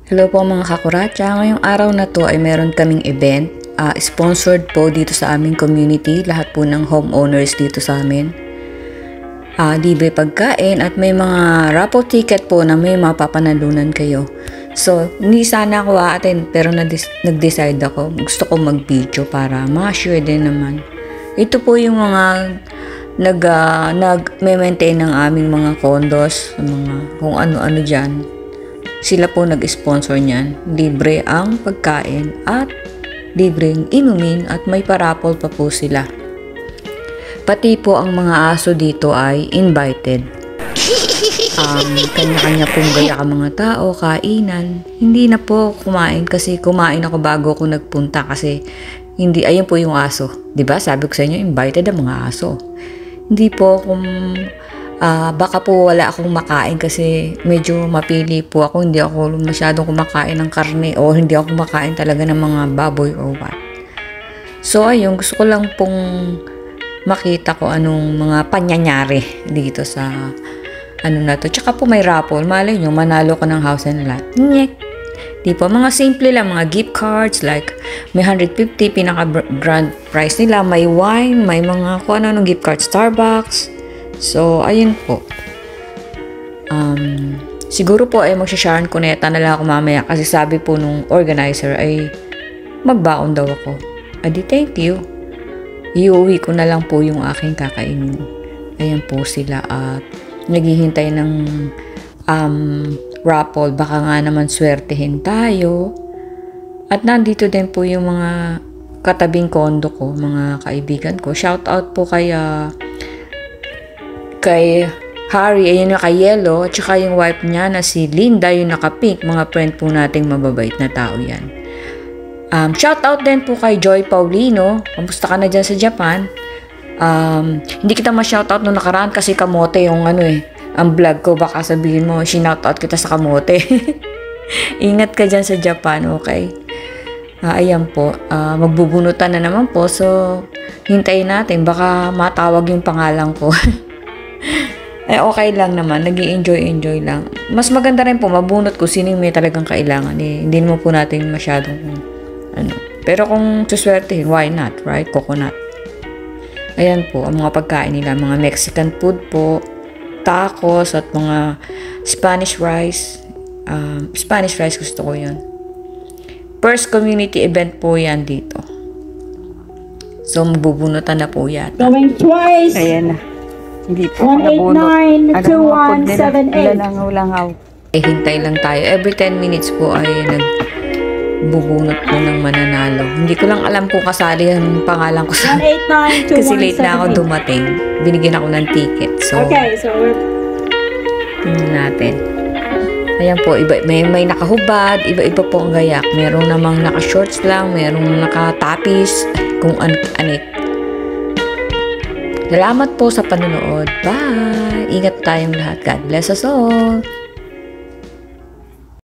Hello po mga kakuratsa. Ngayong araw na to ay meron kaming event. Sponsored po dito sa aming community. Lahat po ng homeowners dito sa amin. Libre pagkain at may mga raffle ticket po na may mapapanalunan kayo. So, hindi sana ako attend pero nag-decide ako. Gusto ko mag-video para ma-share din naman. Ito po yung mga nag-maintain ng aming mga condos, mga kung ano-ano dyan. Sila po nag-sponsor niyan. Libre ang pagkain at libreng inumin at may parapol pa po sila. Pati po ang mga aso dito ay invited. Kanya-kanya pong gaya ka mga tao, kainan. Hindi na po kumain kasi kumain ako bago ako nagpunta kasi hindi, ayun po yung aso. 'Di ba? Sabi ko sa inyo, invited ang mga aso. Hindi po baka po wala akong makain kasi medyo mapili po ako. Hindi ako masyadong kumakain ng karne o hindi ako kumakain talaga ng mga baboy or what. So ayun, gusto ko lang pong makita ko anong mga panyanyari dito sa ano na to. Tsaka po may raffle. Malay nyo, manalo ko ng house and lot. Nyek! Di po, mga simple lang, mga gift cards like may 150, pinaka grand prize nila, may wine, may mga kung ano gift card, Starbucks. So, ayun po. Siguro po ay magsha-Sharon Cuneta na lang ako mamaya kasi sabi po nung organizer ay magbaon daw ako. Adi, thank you. Iuwi ko na lang po yung aking kakainin. Ayan po sila at naghihintay ng raffle. Baka nga naman swertehin tayo. At nandito din po yung mga katabing kondo ko, mga kaibigan ko. Shout out po kay Harry, ayun na kay Yellow, at saka yung wife niya na si Linda, yung naka-pink. Mga friend po nating mababait na tao yan. Shout out din po kay Joy Paulino. Kamusta ka na dyan sa Japan? Hindi kita ma-shout out nung nakaraan kasi kamote yung ang vlog ko. Baka sabihin mo, shinout out kita sa kamote. Ingat ka dyan sa Japan, okay? Ayan po, magbubunutan na naman po. So, hintayin natin. Baka matawag yung pangalan ko. Okay lang naman. Nag-i-enjoy lang. Mas maganda rin po, mabunot ko sino may talagang kailangan. Hindi mo po natin masyadong Pero kung suswertehin, why not, right? Coconut. Ayan po, ang mga pagkain nila. Mga Mexican food po, tacos, at mga Spanish rice. Spanish rice gusto ko yun. First community event po yan dito. So, magbubunutan na po yan. Going twice. Ayan na. Hindi po nabunot. 189-2178. Langaw. Hintay lang tayo. Every 10 minutes po ay nagbubunot po ng mananalo. Hindi ko lang alam kung kasali ang pangalan ko sa... 189-2178. Kasi late na ako dumating. Binigyan ako ng ticket. So, okay, so tingnan natin. Ayan po, may nakahubad, iba-iba po ang gayak. Merong namang naka-shorts lang, merong naka-tapis, kung anit. Salamat po sa panonood. Bye! Ingat tayong lahat. God bless us all!